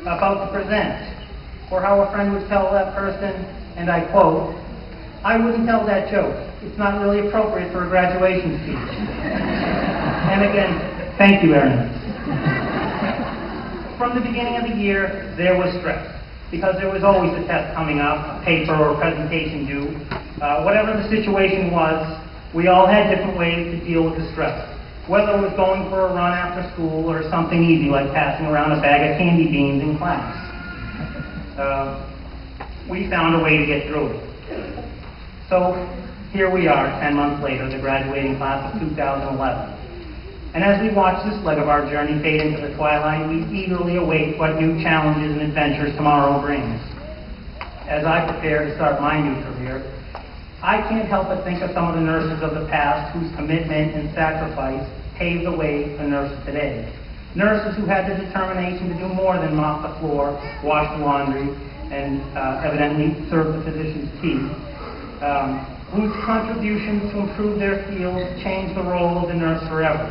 about to present, or how a friend would tell that person, and I quote, "I wouldn't tell that joke. It's not really appropriate for a graduation speech." And again, thank you, Erin. From the beginning of the year, there was stress, because there was always a test coming up, a paper or presentation due. Whatever the situation was, we all had different ways to deal with the stress. Whether it was going for a run after school or something easy like passing around a bag of candy beans in class. We found a way to get through it. So here we are, 10 months later, the graduating class of 2011. And as we watch this leg of our journey fade into the twilight, we eagerly await what new challenges and adventures tomorrow brings. As I prepare to start my new career, I can't help but think of some of the nurses of the past whose commitment and sacrifice paved the way for nurses today. Nurses who had the determination to do more than mop the floor, wash the laundry, and evidently serve the physician's tea, whose contributions to improve their field changed the role of the nurse forever.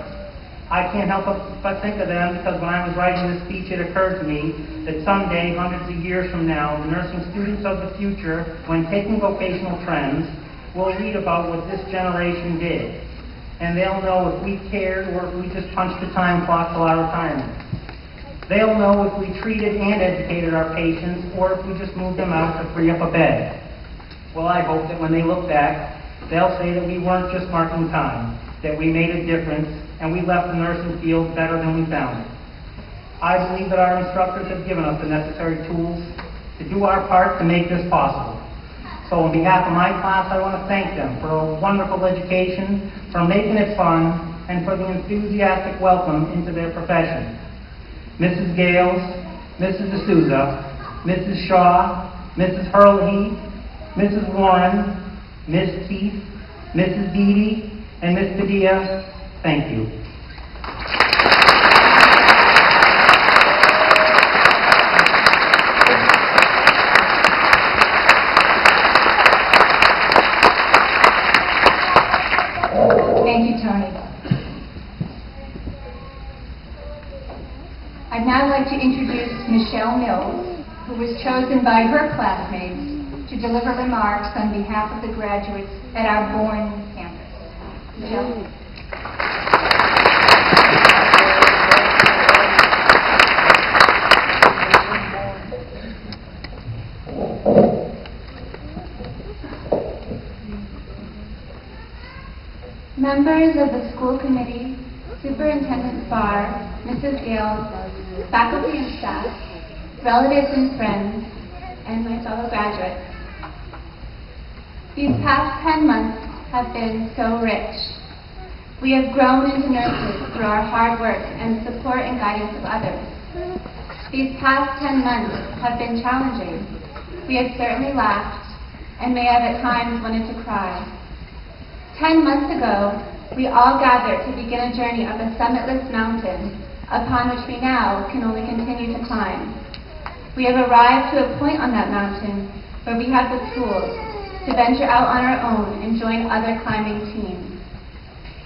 I can't help but think of them because when I was writing this speech, it occurred to me that someday, hundreds of years from now, the nursing students of the future, when taking vocational trends, will read about what this generation did. And they'll know if we cared or if we just punched the time clock till our retirement. They'll know if we treated and educated our patients or if we just moved them out to free up a bed. Well, I hope that when they look back, they'll say that we weren't just marking time, that we made a difference, and we left the nursing field better than we found it. I believe that our instructors have given us the necessary tools to do our part to make this possible. So on behalf of my class, I want to thank them for a wonderful education, for making it fun, and for the enthusiastic welcome into their profession. Mrs. Gales, Mrs. D'Souza, Mrs. Shaw, Mrs. Hurley, Mrs. Warren, Miss Keith, Mrs. Beatty, and Miss Padilla, thank you. Thank you, Tony. I'd now like to introduce Michelle Mills, who was chosen by her classmates to deliver remarks on behalf of the graduates at our Bourne campus. Michelle? Members of the school committee, Superintendent Farr, Mrs. Gales, faculty and staff, relatives and friends, and my fellow graduates. These past 10 months have been so rich. We have grown into nurses through our hard work and the support and guidance of others. These past 10 months have been challenging. We have certainly laughed and may have at times wanted to cry. 10 months ago, we all gathered to begin a journey up a summitless mountain upon which we now can only continue to climb. We have arrived to a point on that mountain where we have the tools to venture out on our own and join other climbing teams,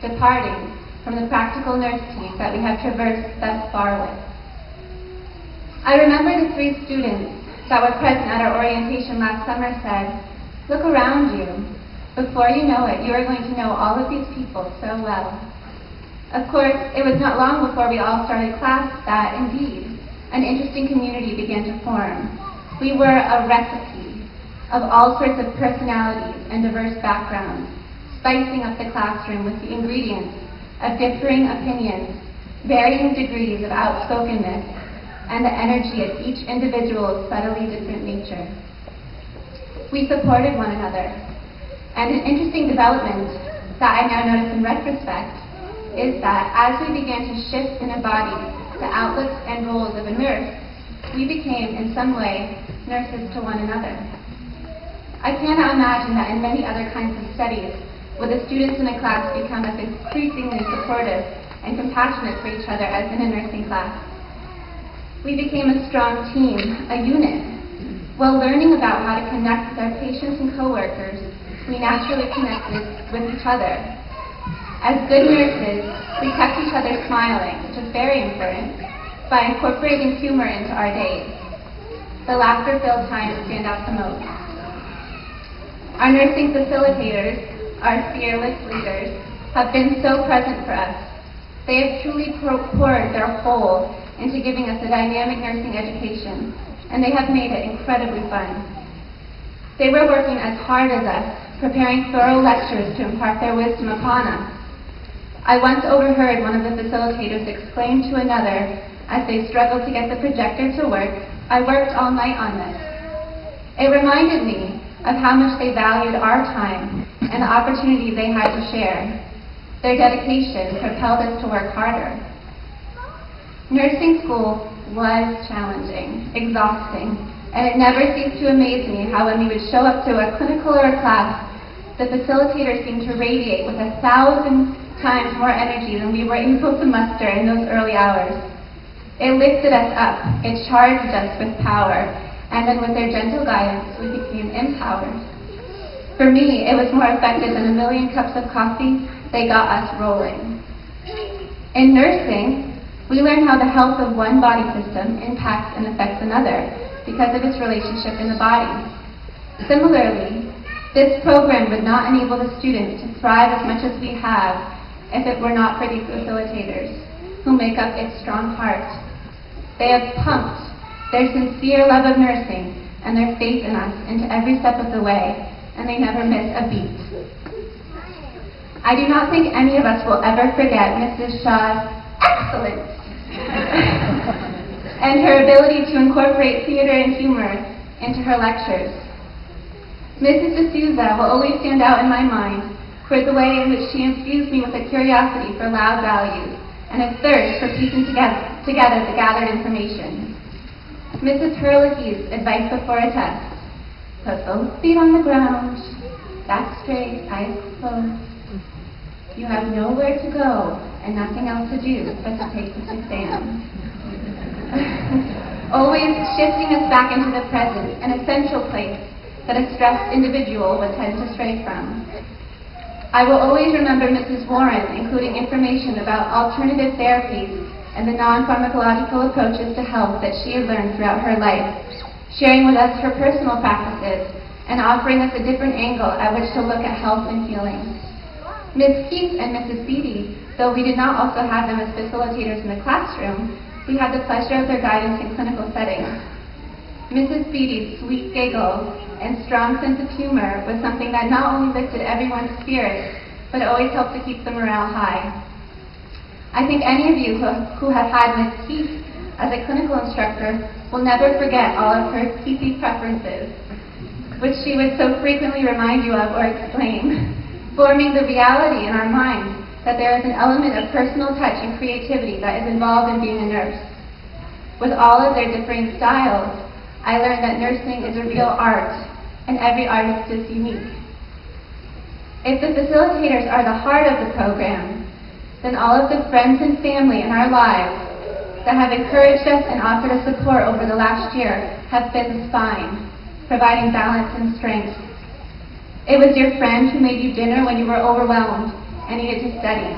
departing from the practical nurse team that we have traversed thus far with. I remember the 3 students that were present at our orientation last summer said, "Look around you. Before you know it, you are going to know all of these people so well." Of course, it was not long before we all started class that, indeed, an interesting community began to form. We were a recipe of all sorts of personalities and diverse backgrounds, spicing up the classroom with the ingredients of differing opinions, varying degrees of outspokenness, and the energy of each individual's subtly different nature. We supported one another. And an interesting development that I now notice in retrospect is that as we began to shift and embody the outlooks and roles of a nurse, we became, in some way, nurses to one another. I cannot imagine that in many other kinds of studies would the students in a class become as increasingly supportive and compassionate for each other as in a nursing class. We became a strong team, a unit. While learning about how to connect with our patients and coworkers, we naturally connected with each other. As good nurses, we kept each other smiling, which is very important, by incorporating humor into our days. the laughter-filled times stand out the most. Our nursing facilitators, our fearless leaders, have been so present for us. They have truly poured their whole into giving us a dynamic nursing education, and they have made it incredibly fun. They were working as hard as us, preparing thorough lectures to impart their wisdom upon us. I once overheard one of the facilitators exclaim to another as they struggled to get the projector to work, "I worked all night on this." It reminded me of how much they valued our time and the opportunity they had to share. Their dedication propelled us to work harder. Nursing school was challenging, exhausting, and it never ceased to amaze me how when we would show up to a clinical or a class, the facilitators seemed to radiate with 1,000 times more energy than we were able to muster in those early hours. It lifted us up, it charged us with power, and then with their gentle guidance, we became empowered. For me, it was more effective than a million cups of coffee. They got us rolling. In nursing, we learn how the health of one body system impacts and affects another because of its relationship in the body. Similarly, this program would not enable the students to thrive as much as we have if it were not for these facilitators who make up its strong heart. They have pumped their sincere love of nursing and their faith in us into every step of the way, and they never miss a beat. I do not think any of us will ever forget Mrs. Shaw's excellence and her ability to incorporate theater and humor into her lectures. Mrs. D'Souza will always stand out in my mind for the way in which she infused me with a curiosity for loud values and a thirst for piecing together the gathered information. Mrs. Hurlicky's advice before a test: put both feet on the ground, back straight, eyes closed. You have nowhere to go and nothing else to do but to take this exam. Always shifting us back into the present, an essential place that a stressed individual would tend to stray from. I will always remember Mrs. Warren including information about alternative therapies and the non-pharmacological approaches to health that she had learned throughout her life, sharing with us her personal practices and offering us a different angle at which to look at health and healing. Ms. Keith and Mrs. Beatty, though we did not also have them as facilitators in the classroom, we had the pleasure of their guidance in clinical settings. Mrs. Beatty's sweet giggle and strong sense of humor was something that not only lifted everyone's spirits, but always helped to keep the morale high. I think any of you who have had Ms. Keith as a clinical instructor will never forget all of her Keithy preferences, which she would so frequently remind you of or explain, forming the reality in our minds that there is an element of personal touch and creativity that is involved in being a nurse. With all of their differing styles, I learned that nursing is a real art, and every artist is unique. If the facilitators are the heart of the program, then all of the friends and family in our lives that have encouraged us and offered us support over the last year have been the spine, providing balance and strength. It was your friend who made you dinner when you were overwhelmed and needed to study.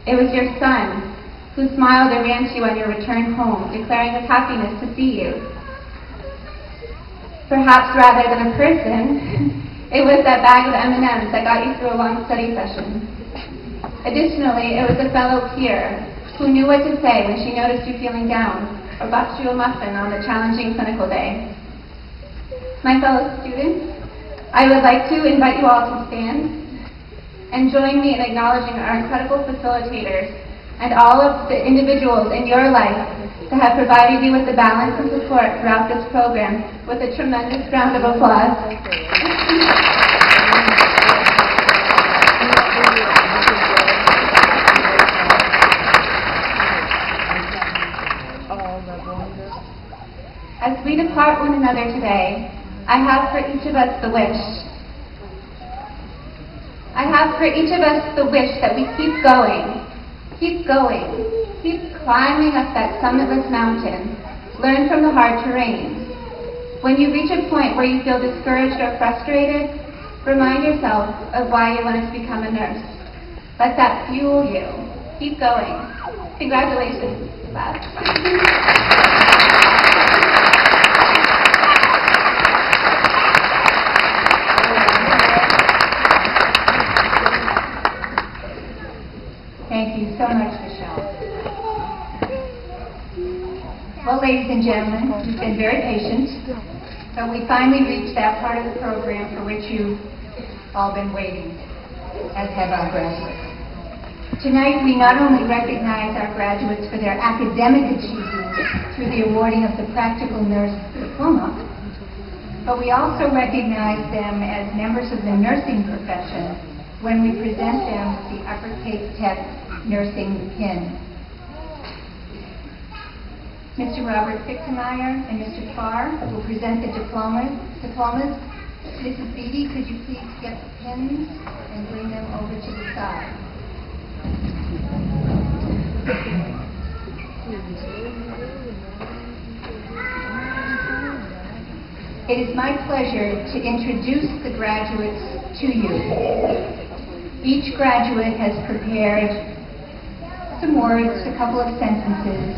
It was your son who smiled and ran to you on your return home, declaring his happiness to see you. Perhaps rather than a person, it was that bag of M&Ms that got you through a long study session. Additionally, it was a fellow peer who knew what to say when she noticed you feeling down or bought you a muffin on a challenging clinical day. My fellow students, I would like to invite you all to stand and join me in acknowledging our incredible facilitators and all of the individuals in your life that have provided you with the balance and support throughout this program with a tremendous round of applause. As we depart one another today, I have for each of us the wish. I have for each of us the wish that we keep going, keep climbing up that summitless mountain, learn from the hard terrain. When you reach a point where you feel discouraged or frustrated, remind yourself of why you wanted to become a nurse. Let that fuel you. Keep going. Congratulations, class. Thank you so much, Michelle. Well, ladies and gentlemen, you've been very patient, but we finally reached that part of the program for which you've all been waiting, as have our graduates. Tonight, we not only recognize our graduates for their academic achievements through the awarding of the Practical Nurse Diploma, but we also recognize them as members of the nursing profession when we present them with the Upper Cape Tech Nursing Pin. Mr. Robert Fichtenmeyer and Mr. Farr will present the diplomas. Mrs. Beatty, could you please get the pins and bring them over to the side? It is my pleasure to introduce the graduates to you. Each graduate has prepared some words, a couple of sentences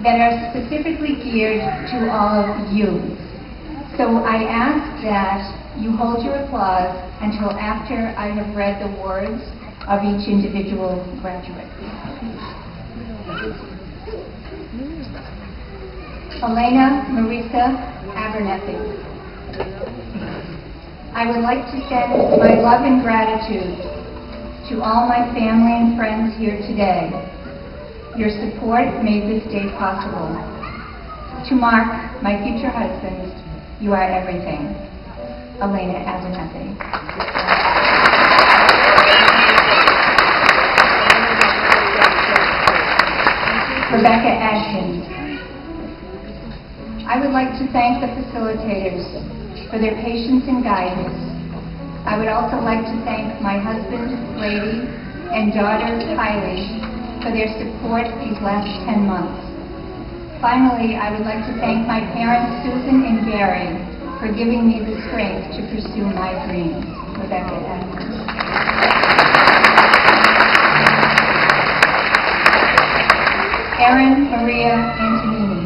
that are specifically geared to all of you. So I ask that you hold your applause until after I have read the words of each individual graduate. Elena Marisa Abernethy. I would like to send my love and gratitude to all my family and friends here today. Your support made this day possible. To Mark, my future husband, you are everything. Elena Abernethy. Rebecca Adkins. I would like to thank the facilitators for their patience and guidance. I would also like to thank my husband, Brady, and daughter, Kylie, for their support these last 10 months. Finally, I would like to thank my parents, Susan and Gary, for giving me the strength to pursue my dreams. Rebecca Adkins. Erin Maria Antonini.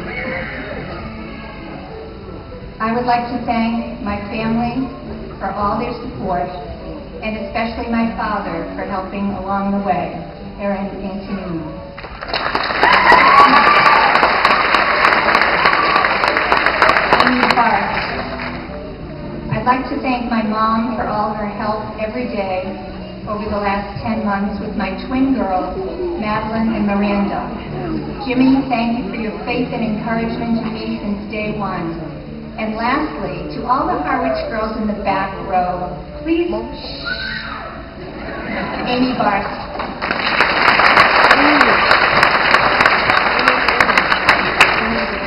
I would like to thank my family for all their support, and especially my father for helping along the way. Erin Antonini. I'd like to thank my mom for all her help every day over the last 10 months with my twin girls, Madeline and Miranda. Jimmy, thank you for your faith and encouragement in me since day one. And lastly, to all the Harwich girls in the back row, please, Amy Barth.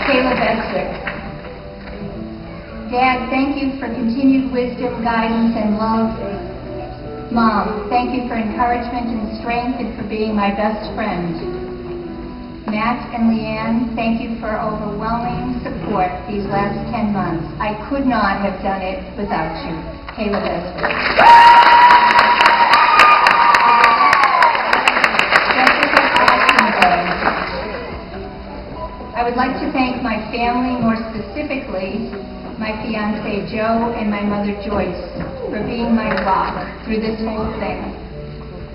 Caleb Eswick. Dad, thank you for continued wisdom, guidance, and love. Mom, thank you for encouragement and strength and for being my best friend. Matt and Leanne, thank you for overwhelming support these last 10 months. I could not have done it without you. Caleb Eswick. I would like to thank my family, more specifically my fiancé Joe and my mother Joyce, for being my rock through this whole thing.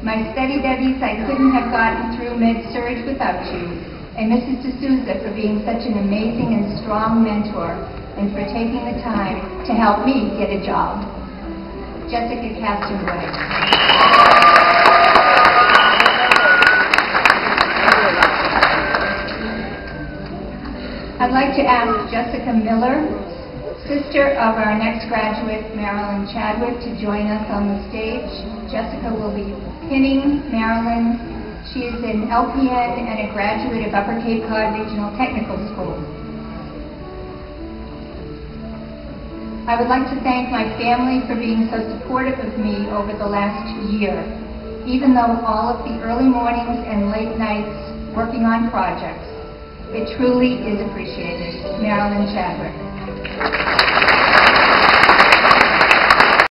My steady Debbies, I couldn't have gotten through med-surg without you. And Mrs. D'Souza for being such an amazing and strong mentor and for taking the time to help me get a job. Jessica Castaway. I'd like to ask Jessica Miller, sister of our next graduate, Marilyn Chadwick, to join us on the stage. Jessica will be pinning Marilyn. She is an LPN and a graduate of Upper Cape Cod Regional Technical School. I would like to thank my family for being so supportive of me over the last year, even though all of the early mornings and late nights working on projects. It truly is appreciated. Marilyn Chadwick.